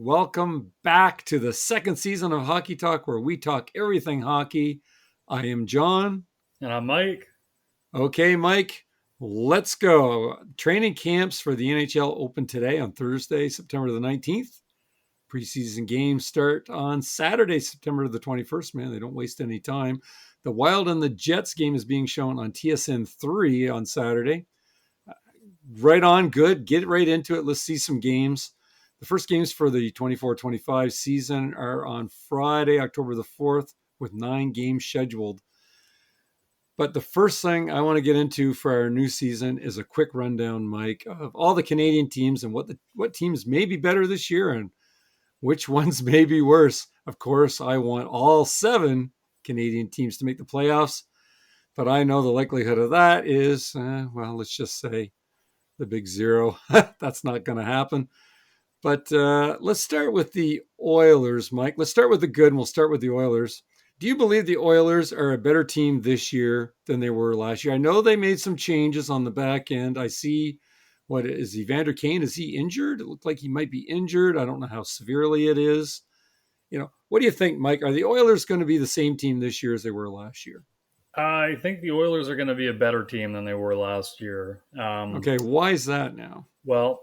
Welcome back to the second season of Hockey Talk, where we talk everything hockey. I am John. And I'm Mike. Okay, Mike, let's go. Training camps for the NHL open today on Thursday, September the 19th. Preseason games start on Saturday, September the 21st. Man, they don't waste any time. The Wild and the Jets game is being shown on TSN 3 on Saturday. Right on, good. Get right into it. Let's see some games. The first games for the 24-25 season are on Friday, October the 4th, with 9 games scheduled. But the first thing I want to get into for our new season is a quick rundown, Mike, of all the Canadian teams and what teams may be better this year and which ones may be worse. Of course, I want all 7 Canadian teams to make the playoffs, but I know the likelihood of that is, let's just say the big 0. That's not going to happen. But let's start with the Oilers, Mike. Let's start with the good, and we'll start with the Oilers. Do you believe the Oilers are a better team this year than they were last year? I know they made some changes on the back end. I see, what is Evander Kane? Is he injured? It looked like he might be injured. I don't know how severely it is. What do you think, Mike? Are the Oilers going to be the same team this year as they were last year? I think the Oilers are going to be a better team than they were last year. Okay, why is that now? Well,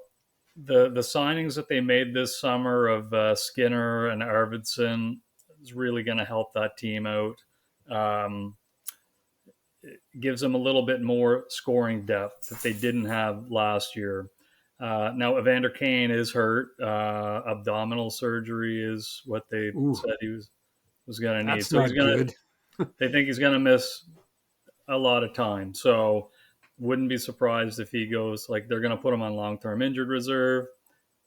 the signings that they made this summer of Skinner and Arvidsson is really going to help that team out. It gives them a little bit more scoring depth that they didn't have last year. Now, Evander Kane is hurt. Abdominal surgery is what they said he was going to need. That's not good. They think he's going to miss a lot of time. So wouldn't be surprised if he goes, like, they're going to put him on long-term injured reserve.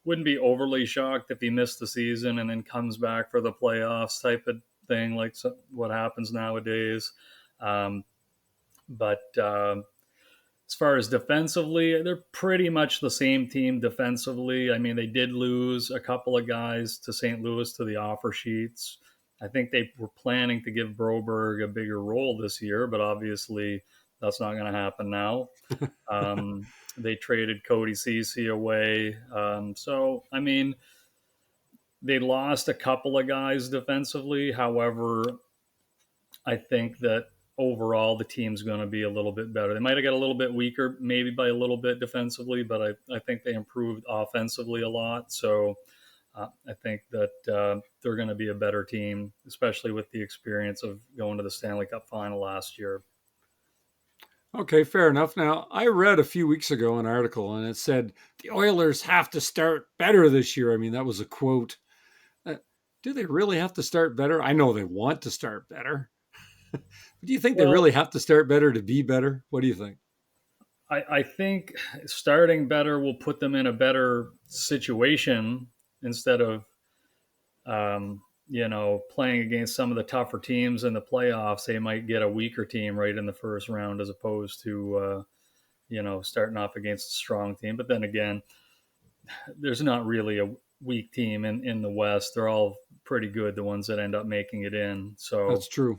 Wouldn't be overly shocked if he missed the season and then comes back for the playoffs type of thing, like what happens nowadays. But as far as defensively, they're pretty much the same team defensively. I mean, they did lose a couple of guys to St. Louis to the offer sheets. I think they were planning to give Broberg a bigger role this year, but obviously that's not going to happen now. They traded Cody Ceci away. So, I mean, they lost a couple of guys defensively. However, I think that overall the team's going to be a little bit better. They might have got a little bit weaker, maybe by a little bit defensively, but I think they improved offensively a lot. So I think that they're going to be a better team, especially with the experience of going to the Stanley Cup final last year. Okay, fair enough. Now, I read a few weeks ago an article, and it said the Oilers have to start better this year. I mean, that was a quote. Do they really have to start better? I know they want to start better. But do you think they really have to start better to be better? What do you think? I think starting better will put them in a better situation instead of, playing against some of the tougher teams in the playoffs. They might get a weaker team right in the first round as opposed to, starting off against a strong team. But then again, there's not really a weak team in the West. They're all pretty good, the ones that end up making it in. So that's true.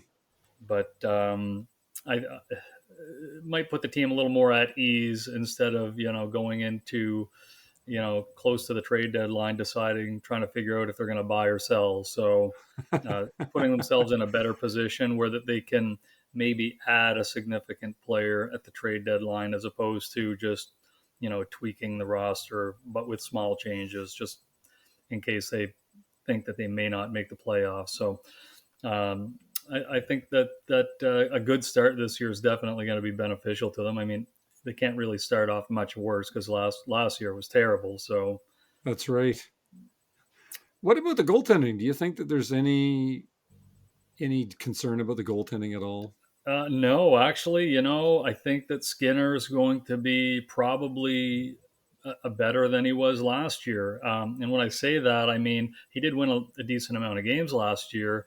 But I might put the team a little more at ease instead of, going into, close to the trade deadline, trying to figure out if they're going to buy or sell. So putting themselves in a better position where that they can maybe add a significant player at the trade deadline as opposed to just, tweaking the roster, but with small changes, just in case they think that they may not make the playoffs. So I think that a good start this year is definitely going to be beneficial to them. I mean, they can't really start off much worse because last year was terrible. So that's right. What about the goaltending? Do you think that there's any concern about the goaltending at all? No, actually, I think that Skinner is going to be probably a better than he was last year. And when I say that, I mean he did win a decent amount of games last year.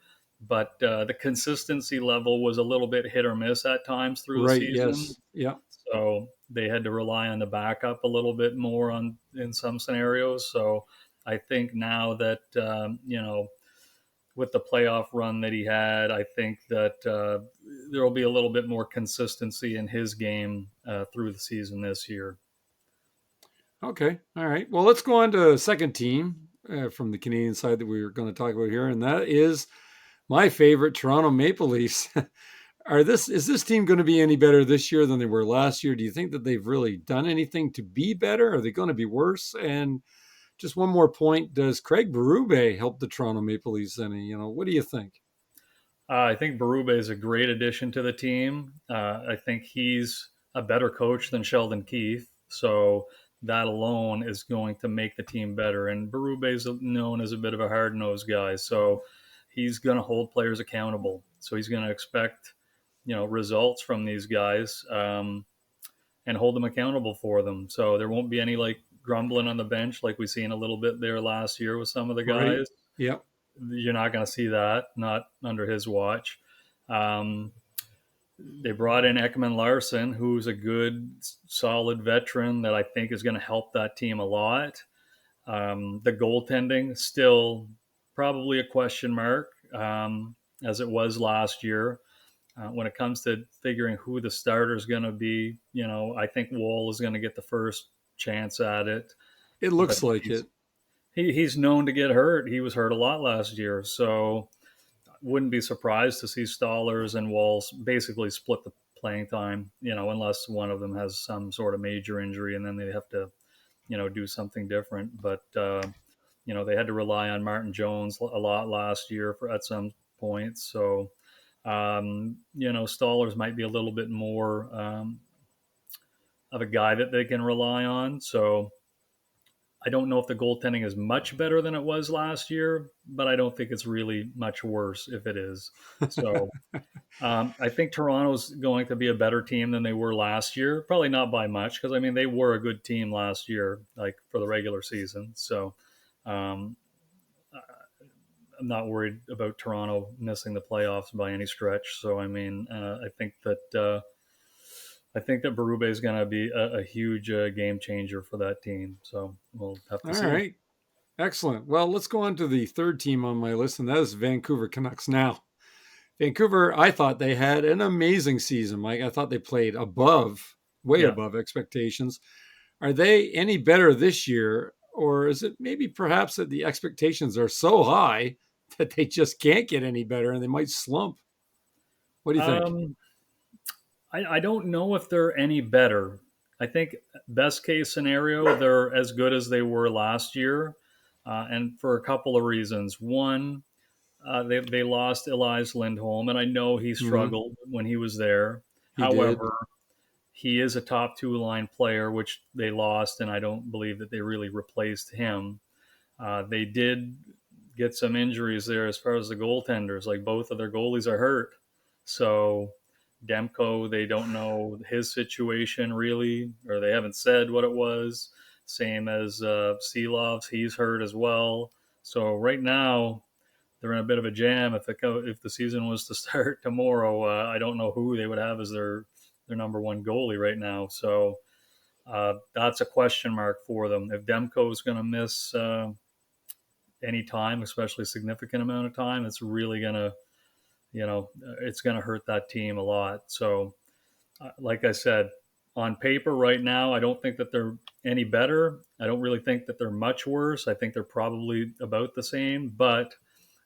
But the consistency level was a little bit hit or miss at times through the season. Yes. Yeah. So they had to rely on the backup a little bit more in some scenarios. So I think now that, with the playoff run that he had, I think that there will be a little bit more consistency in his game through the season this year. Okay. All right. Well, let's go on to second team. from the Canadian side that we were going to talk about here, and that is my favorite, Toronto Maple Leafs. Is this team going to be any better this year than they were last year? Do you think that they've really done anything to be better? Are they going to be worse? And just one more point: does Craig Berube help the Toronto Maple Leafs any? What do you think? I think Berube is a great addition to the team. I think he's a better coach than Sheldon Keefe, so that alone is going to make the team better. And Berube is known as a bit of a hard-nosed guy, so he's going to hold players accountable. So he's going to expect, results from these guys, and hold them accountable for them. So there won't be any like grumbling on the bench like we seen a little bit there last year with some of the Right? guys. Yep. You're not going to see that, not under his watch. Um, they brought in Ekman Larson, who's a good, solid veteran that I think is going to help that team a lot. The goaltending still probably a question mark, as it was last year. When it comes to figuring who the starter is going to be, I think Wall is going to get the first chance at it. It But looks like it. he's known to get hurt. He was hurt a lot last year, so wouldn't be surprised to see Stallers and Walls basically split the playing time, unless one of them has some sort of major injury and then they have to, do something different. But, they had to rely on Martin Jones a lot last year at some points. So, Stallers might be a little bit more of a guy that they can rely on. So, I don't know if the goaltending is much better than it was last year, but I don't think it's really much worse if it is. So I think Toronto's going to be a better team than they were last year. Probably not by much, because I mean they were a good team last year, like for the regular season. So um, I'm not worried about Toronto missing the playoffs by any stretch. So I mean, I think that Berube is going to be a huge game changer for that team. So we'll have to All see. right. Excellent. Well, let's go on to the third team on my list, and that is Vancouver Canucks. Now, Vancouver, I thought they had an amazing season, Mike. I thought they played way Yeah. above expectations. Are they any better this year, or is it maybe perhaps that the expectations are so high that they just can't get any better and they might slump? What do you think? Um, I don't know if they're any better. I think best case scenario, they're as good as they were last year, and for a couple of reasons. One, they lost Elias Lindholm, and I know he Hmm. struggled when he was there. He did. However, he is a top two line player, which they lost, and I don't believe that they really replaced him. They did get some injuries there as far as the goaltenders. Like both of their goalies are hurt. So Demko, they don't know his situation really, or they haven't said what it was. Same as Seelovs, he's hurt as well. So right now they're in a bit of a jam. If the season was to start tomorrow, I don't know who they would have as their number one goalie right now. So that's a question mark for them. If Demko is going to miss any time, especially a significant amount of time, it's really gonna, it's gonna hurt that team a lot. So, like I said, on paper right now, I don't think that they're any better. I don't really think that they're much worse. I think they're probably about the same. But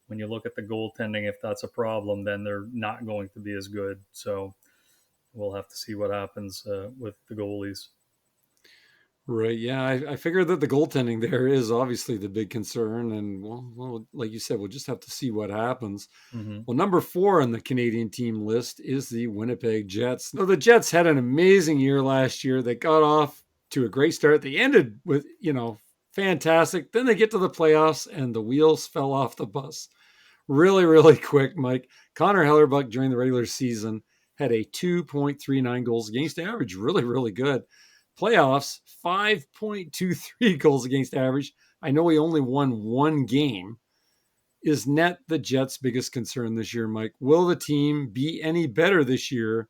when you look at the goaltending, if that's a problem, then they're not going to be as good. So we'll have to see what happens with the goalies. Right. Yeah. I figured that the goaltending there is obviously the big concern. And, well, like you said, we'll just have to see what happens. Mm-hmm. Well, number 4 on the Canadian team list is the Winnipeg Jets. Now, the Jets had an amazing year last year. They got off to a great start. They ended with, fantastic. Then they get to the playoffs and the wheels fell off the bus really, really quick, Mike. Connor Hellerbuck during the regular season had a 2.39 goals against average. Really, really good. Playoffs, 5.23 goals against average. I know he only won one game. Is net the Jets' biggest concern this year, Mike? Will the team be any better this year?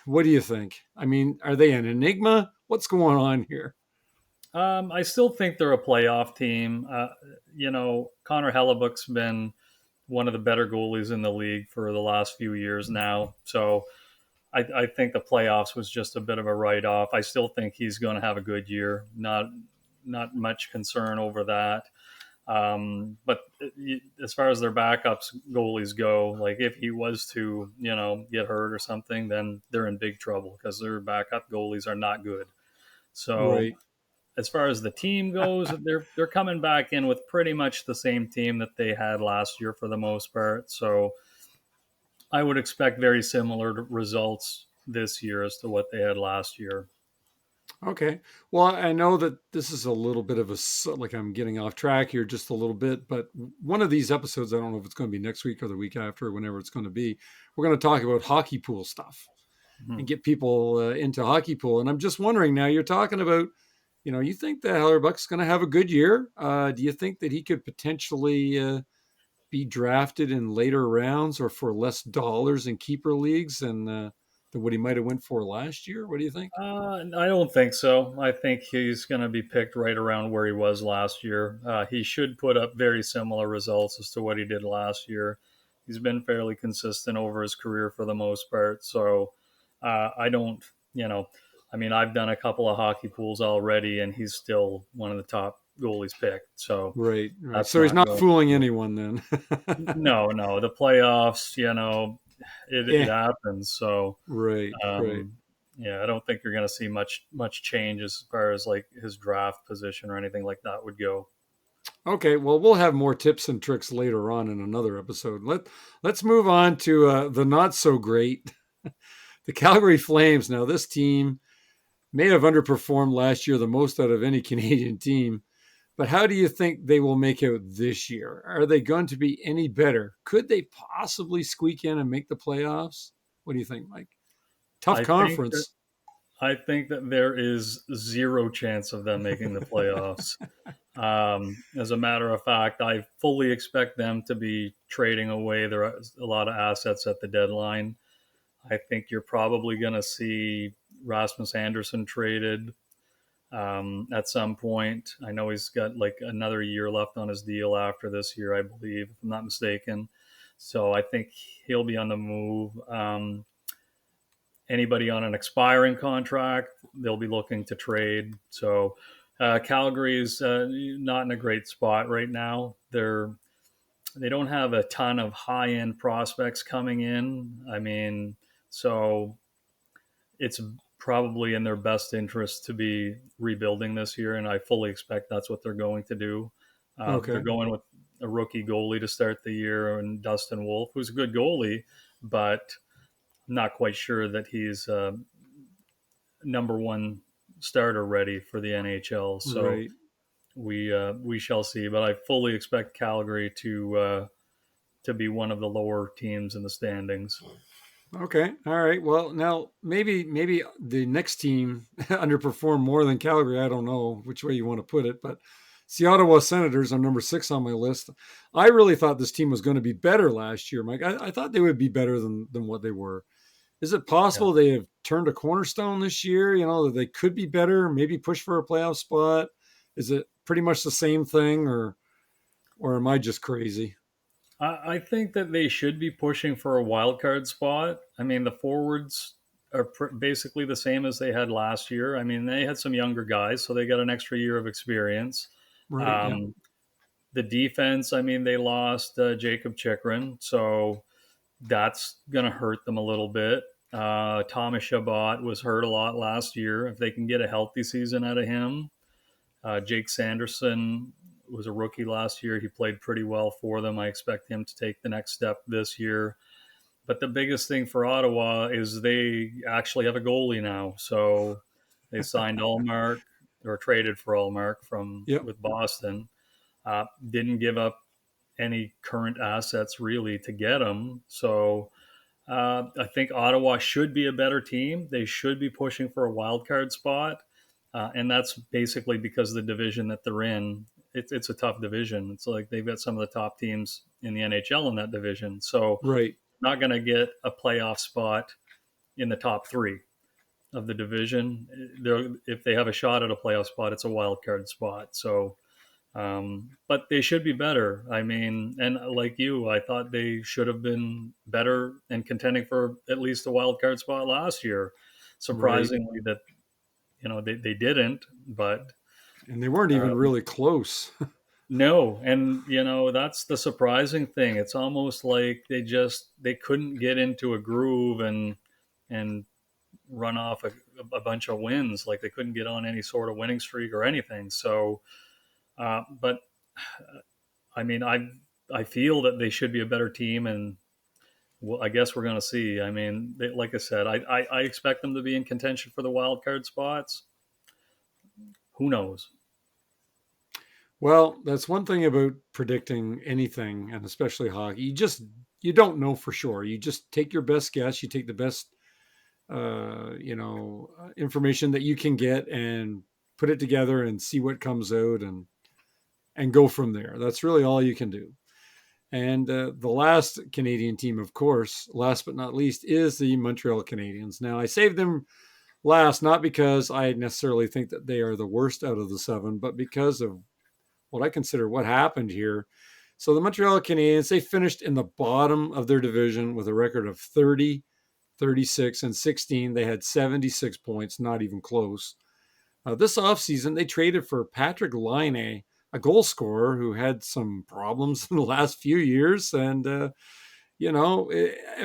What do you think? I mean, are they an enigma? What's going on here? I still think they're a playoff team. Connor Hellebuck's been one of the better goalies in the league for the last few years now. So I think the playoffs was just a bit of a write off. I still think he's going to have a good year. not much concern over that. But as far as their backups goalies go, like if he was to, get hurt or something, then they're in big trouble because their backup goalies are not good. So Right. as far as the team goes, they're coming back in with pretty much the same team that they had last year for the most part. So I would expect very similar results this year as to what they had last year. Okay. Well, I know that this is a little bit of like I'm getting off track here just a little bit, but one of these episodes, I don't know if it's going to be next week or the week after, or whenever it's going to be, we're going to talk about hockey pool stuff Mhm. and get people into hockey pool. And I'm just wondering now, you're talking about, you think that Hellerbuck's going to have a good year. Do you think that he could potentially be drafted in later rounds or for less dollars in keeper leagues than what he might have went for last year? What do you think? I don't think so. I think he's going to be picked right around where he was last year. He should put up very similar results as to what he did last year. He's been fairly consistent over his career for the most part. So I don't, I mean, I've done a couple of hockey pools already, and he's still one of the top goalies picked. So Right, right. that's So he's not not going. fooling anyone then. No, the playoffs, it Yeah, happens. So right, right. um, yeah, I don't think you're going to see much change as far as like his draft position or anything like that would go. Okay, well, we'll have more tips and tricks later on in another episode. Let's move on to the not so great, the Calgary Flames. Now, this team may have underperformed last year the most out of any Canadian team, but how do you think they will make out this year? Are they going to be any better? Could they possibly squeak in and make the playoffs? What do you think, Mike? Tough I think that conference. I think that there is zero chance of them making the playoffs. As a matter of fact, I fully expect them to be trading away a lot of assets at the deadline. I think you're probably going to see Rasmus Anderson traded at some point. I know he's got like another year left on his deal after this year, I believe, if I'm not mistaken. So I think he'll be on the move. Anybody on an expiring contract, they'll be looking to trade. So Calgary's not in a great spot right now. They don't have a ton of high end prospects coming in. I mean, so it's probably in their best interest to be rebuilding this year, and I fully expect that's what they're going to do. They're Okay. going with a rookie goalie to start the year, and Dustin Wolf, who's a good goalie, but not quite sure that he's number one starter ready for the NHL. So Right. we shall see. But I fully expect Calgary to be one of the lower teams in the standings. Okay. All right. Well, now maybe the next team underperformed more than Calgary. I don't know which way you want to put it, but it's the Ottawa Senators are number 6 on my list. I really thought this team was going to be better last year, Mike. I thought they would be better than what they were. Is it Yeah. possible they have turned a cornerstone this year? That they could be better, maybe push for a playoff spot. Is it pretty much the same thing, or am I just crazy? I think that they should be pushing for a wild card spot. I mean, the forwards are basically the same as they had last year. I mean, they had some younger guys, so they got an extra year of experience. Right. Yeah. Um, the defense, I mean, they lost Jacob Chikrin, so that's going to hurt them a little bit. Thomas Chabot was hurt a lot last year. If they can get a healthy season out of him, Jake Sanderson was a rookie last year. He played pretty well for them. I expect him to take the next step this year. But the biggest thing for Ottawa is they actually have a goalie now. So they signed Allmark or traded for Allmark from Yep. with Boston. Didn't give up any current assets really to get him. So I think Ottawa should be a better team. They should be pushing for a wild card spot. And that's basically because the division that they're in, it's a tough division. It's like they've got some of the top teams in the NHL in that division. So Right. not going to get a playoff spot in the top three of the division. If they have a shot at a playoff spot, it's a wild card spot. So, but they should be better. I mean, and like you, I thought they should have been better and contending for at least a wild card spot last year. Right. Surprisingly, that they didn't, but And they weren't even Um, really close. no, and that's the surprising thing. It's almost like they couldn't get into a groove and run off a bunch of wins. Like they couldn't get on any sort of winning streak or anything. So, but I mean, I feel that they should be a better team, and well, I guess we're going to see. I mean, like I said, I expect them to be in contention for the wild card spots. Who knows? Well, that's one thing about predicting anything, and especially hockey. You don't know for sure. You just take your best guess. You take the best information that you can get and put it together and see what comes out and go from there. That's really all you can do. And the last Canadian team, of course, last but not least, is the Montreal Canadiens. Now, I saved them last not because I necessarily think that they are the worst out of the seven, but because of what I consider what happened here. So the Montreal Canadiens, they finished in the bottom of their division with a record of 30, 36, and 16. They had 76 points, not even close. This offseason, they traded for Patrick Laine, a goal scorer who had some problems in the last few years. And, at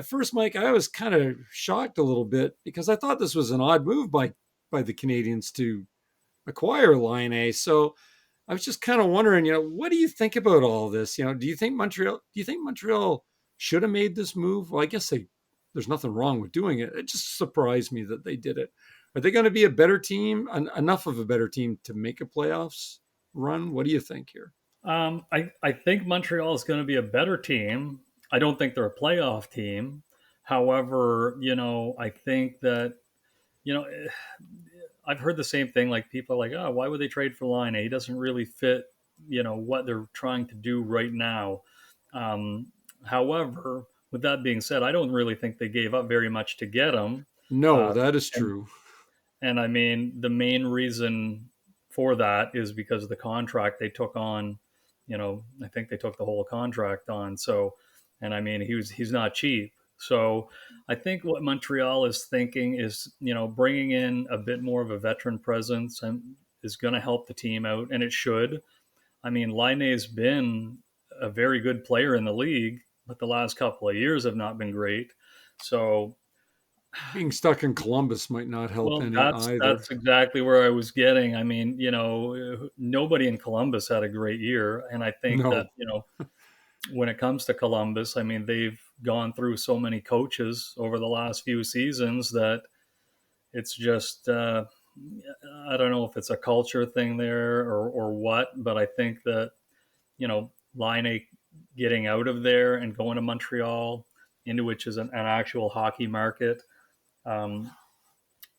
first, Mike, I was kind of shocked a little bit because I thought this was an odd move by the Canadians to acquire Laine. So I was just kind of wondering, what do you think about all this? Do you think Montreal should have made this move? Well, I guess there's nothing wrong with doing it. It just surprised me that they did it. Are they going to be a better team, enough of a better team to make a playoffs run? What do you think here? I think Montreal is going to be a better team. I don't think they're a playoff team. However, I think that you know I've heard the same thing. Like people are like, oh, why would they trade for Line? He doesn't really fit, what they're trying to do right now. Um, However, with that being said, I don't really think they gave up very much to get him. No, Uh, that is and true. and I mean, the main reason for that is because of the contract they took on. I think they took the whole contract on. So, and I mean, he's not cheap. So, I think what Montreal is thinking is, bringing in a bit more of a veteran presence and is going to help the team out, and it should. I mean, Laine's been a very good player in the league, but the last couple of years have not been great. So, Being stuck in Columbus might not help well, any either. that's exactly where I was getting. I mean, nobody in Columbus had a great year, and I think that No, when it comes to Columbus, I mean, they've gone through so many coaches over the last few seasons that it's just I don't know if it's a culture thing there or what, but I think that Line getting out of there and going to Montreal, into which is an actual hockey market. Um,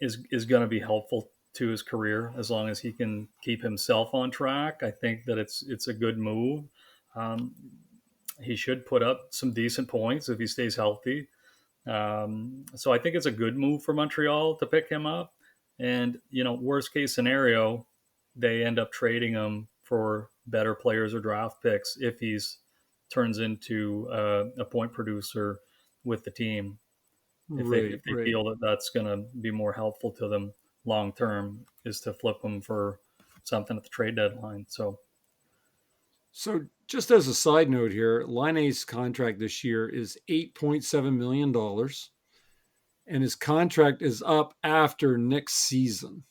is going to be helpful to his career as long as he can keep himself on track. I think that it's a good move. Um, he should put up some decent points if he stays healthy. So I think it's a good move for Montreal to pick him up. And worst case scenario, they end up trading him for better players or draft picks if he's turns into a point producer with the team if they right, if they right. feel that that's going to be more helpful to them long term is to flip them for something at the trade deadline. So So, just as a side note here, Line's contract this year is $8.7 million, and his contract is up after next season.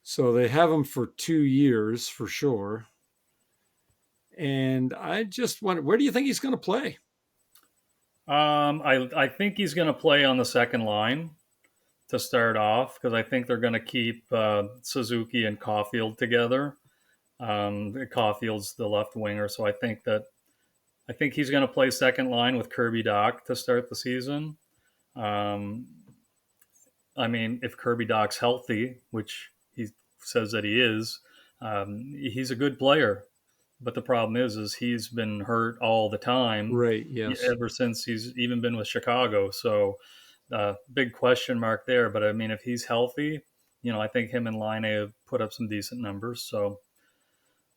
So they have him for 2 years for sure. And I just wonder, where do you think he's going to play? I think he's going to play on the second line to start off because I think they're going to keep Suzuki and Caulfield together. Caulfield's the left winger, so I think he's going to play second line with Kirby Doc to start the season. Um, I mean, if Kirby Doc's healthy, which he says that he is, he's a good player. But the problem is he's been hurt all the time Right, yes. ever since he's even been with Chicago. So, big question mark there. But I mean, if he's healthy, I think him and Line have put up some decent numbers. So,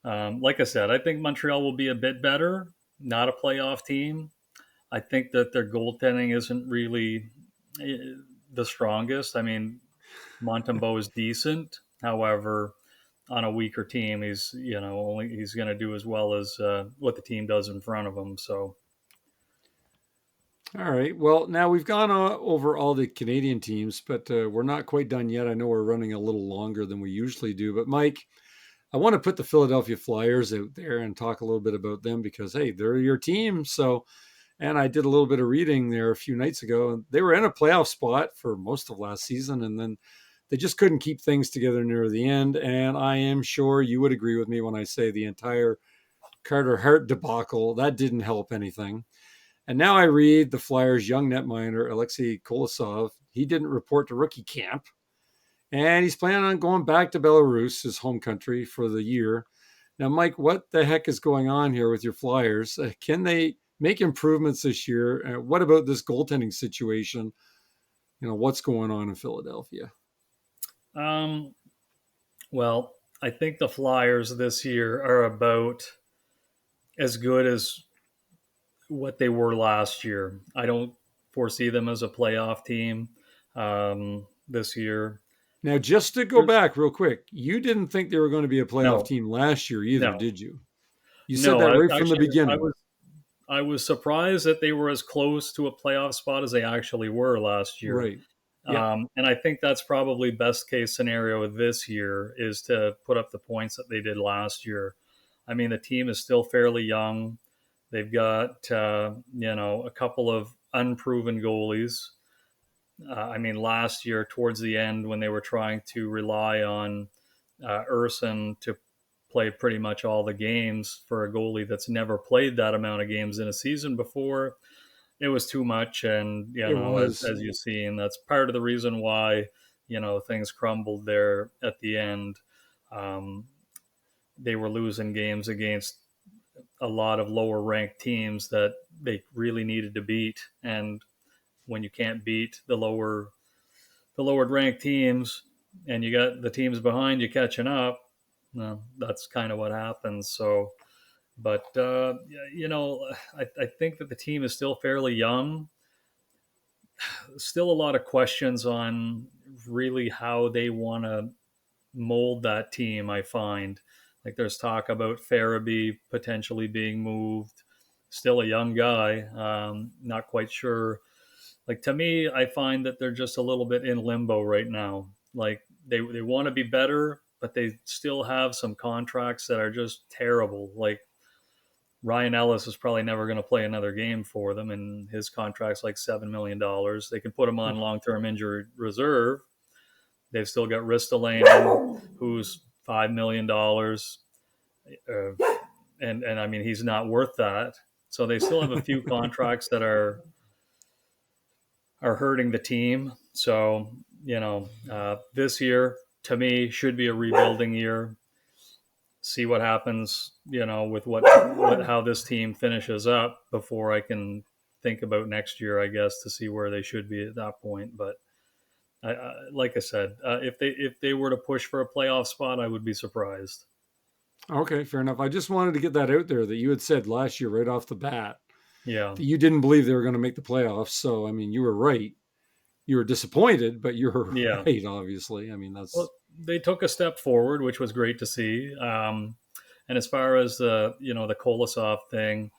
like I said, I think Montreal will be a bit better, not a playoff team. I think that their goaltending isn't really the strongest. I mean, Montembeau is decent. However, on a weaker team, he's going to do as well as what the team does in front of him. So All right. Well, now we've gone over all the Canadian teams, but we're not quite done yet. I know we're running a little longer than we usually do. But Mike, I want to put the Philadelphia Flyers out there and talk a little bit about them because, hey, they're your team. So, and I did a little bit of reading there a few nights ago, and they were in a playoff spot for most of last season, and then they just couldn't keep things together near the end. And I am sure you would agree with me when I say the entire Carter Hart debacle that didn't help anything. And now I read the Flyers' young netminder, Alexei Kolosov. He didn't report to rookie camp, and he's planning on going back to Belarus, his home country, for the year. Now, Mike, what the heck is going on here with your Flyers? Can they make improvements this year? What about this goaltending situation? What's going on in Philadelphia? um, well, I think the Flyers this year are about as good as what they were last year. I don't foresee them as a playoff team this year. Now, just to go back real quick, you didn't think they were going to be a playoff No, team last year either, no, did you? You said no. that I right from the actually I beginning. was I was surprised that they were as close to a playoff spot as they actually were last year. Right. Yeah. And I think that's probably best case scenario this year is to put up the points that they did last year. I mean, the team is still fairly young. They've got a couple of unproven goalies. I mean, last year towards the end when they were trying to rely on Urson to play pretty much all the games for a goalie that's never played that amount of games in a season before, it was too much. And It was. as you've seen, that's part of the reason why things crumbled there at the end. Um, they were losing games against a lot of lower ranked teams that they really needed to beat, and when you can't beat the lower ranked teams and you got the teams behind you catching up, well, that's kind of what happens. So but I think that the team is still fairly young. Still a lot of questions on really how they want to mold that team. I find like there's talk about Farabee potentially being moved. Still a young guy, not quite sure. Like to me, I find that they're just a little bit in limbo right now. Like they want to be better, but they still have some contracts that are just terrible. Like Ryan Ellis is probably never going to play another game for them, and his contract's like $7 million. They can put him on long-term injury reserve. They've still got Ristolainen, who's $5 million, and I mean he's not worth that. So they still have a few contracts that are hurting the team. So this year to me should be a rebuilding year. See what happens, with how this team finishes up before I can think about next year, I guess, to see where they should be at that point. But like I said, if they were to push for a playoff spot, I would be surprised. Okay, fair enough. I just wanted to get that out there that you had said last year right off the bat Yeah, that you didn't believe they were going to make the playoffs. So, I mean, you were right. You were disappointed, but you were yeah. right, obviously. I mean, Well, that's they took a step forward, which was great to see. And as far as the Kolosov thing,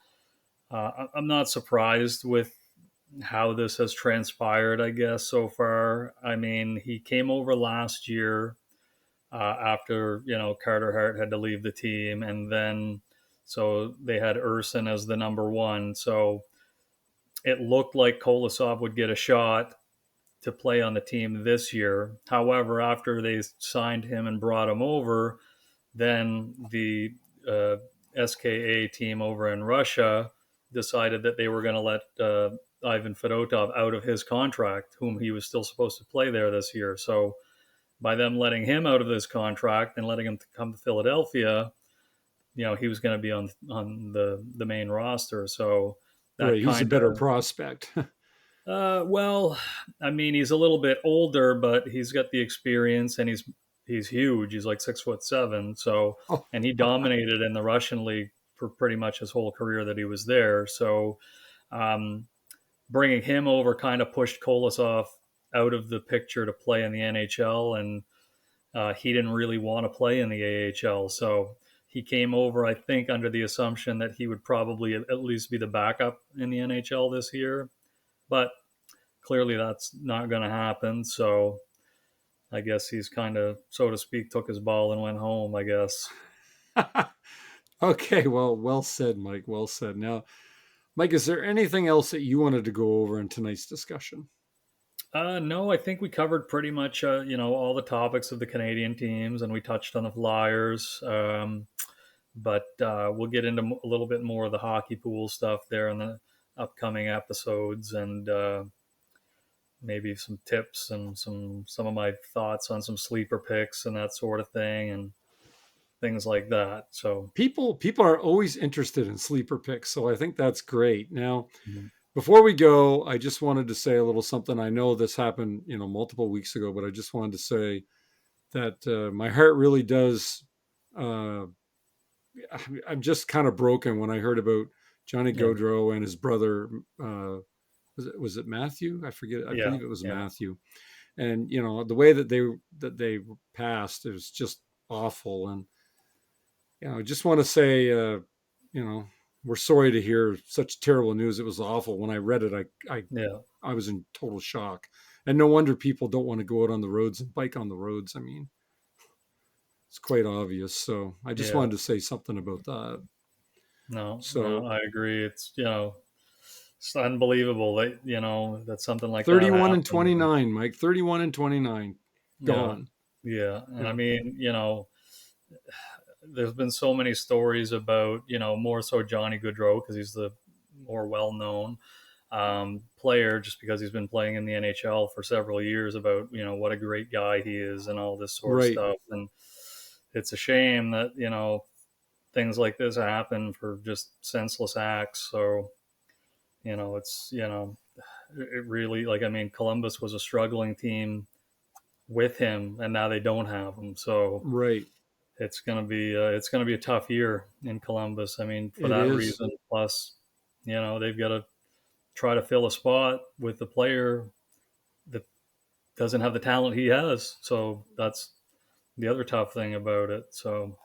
I'm not surprised with how this has transpired, I guess, so far. I mean, he came over last year after, Carter Hart had to leave the team. And then, so they had Urson as the number one. So it looked like Kolosov would get a shot to play on the team this year. However, after they signed him and brought him over, then the SKA team over in Russia decided that they were going to let Ivan Fedotov out of his contract, whom he was still supposed to play there this year. So by them letting him out of this contract and letting him come to Philadelphia, he was going to be on the main roster. So that right. He's a kind better of prospect. well, I mean, he's a little bit older, but he's got the experience, and he's huge. He's like 6'7". So, Oh, and he dominated in the Russian league for pretty much his whole career that he was there. So, um, bringing him over kind of pushed Kolosov out of the picture to play in the NHL, and he didn't really want to play in the AHL. So he came over, I think, under the assumption that he would probably at least be the backup in the NHL this year. But clearly that's not going to happen. So I guess he's kind of, so to speak, took his ball and went home, I guess. Okay, well said, Mike. Well said. Now, Mike, is there anything else that you wanted to go over in tonight's discussion? No, I think we covered pretty much, all the topics of the Canadian teams, and we touched on the Flyers. But we'll get into a little bit more of the hockey pool stuff there in the upcoming episodes, and maybe some tips and some of my thoughts on some sleeper picks and that sort of thing, and things like that. So, People are always interested in sleeper picks, so I think that's great. Now, mhm. before we go, I just wanted to say a little something. I know this happened, multiple weeks ago, but I just wanted to say that my heart really does. Uh, I'm just kind of broken when I heard about Johnny Yeah, Gaudreau and his brother. Was it Matthew? I forget. I yeah, believe it was yeah, Matthew. And the way that they passed, it was just awful. And I just want to say, you know, we're sorry to hear such terrible news. It was awful. When I read it, yeah, I was in total shock. And no wonder people don't want to go out on the roads and bike on the roads. I mean, it's quite obvious. So I just yeah. wanted to say something about that. No, no, So I agree. It's unbelievable that that something like that 31 and happened. 29, Mike. 31 and 29, Yeah, gone. yeah, and I Yeah, mean, there's been so many stories about more so Johnny Gaudreau because he's the more well-known player, just because he's been playing in the NHL for several years, about what a great guy he is and all this sort of right. stuff. And it's a shame that things like this happen for just senseless acts. So it's it really, like, I mean, Columbus was a struggling team with him, and now they don't have him. So Right. it's gonna be a tough year in Columbus. I mean, for It that is. reason, plus they've got to try to fill a spot with the player that doesn't have the talent he has. So that's the other tough thing about it. So,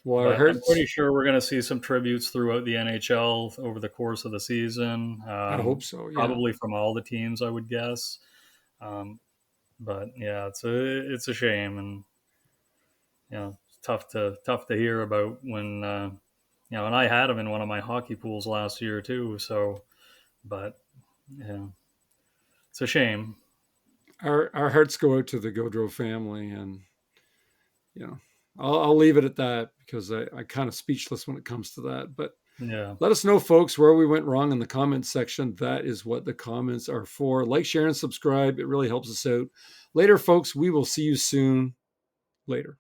Well, our but I'm hearts, pretty sure we're going to see some tributes throughout the NHL over the course of the season. I hope so. Yeah. Probably from all the teams, I would guess. Um, but yeah, it's a shame, and it's tough to hear about when and I had him in one of my hockey pools last year too. So, but yeah, it's a shame. Our hearts go out to the Gaudreau family, and you know, I'll leave it at that because I kind of speechless when it comes to that. But Yeah. let us know, folks, where we went wrong in the comments section. That is what the comments are for. Like, share, and subscribe. It really helps us out. Later, folks. We will see you soon. Later.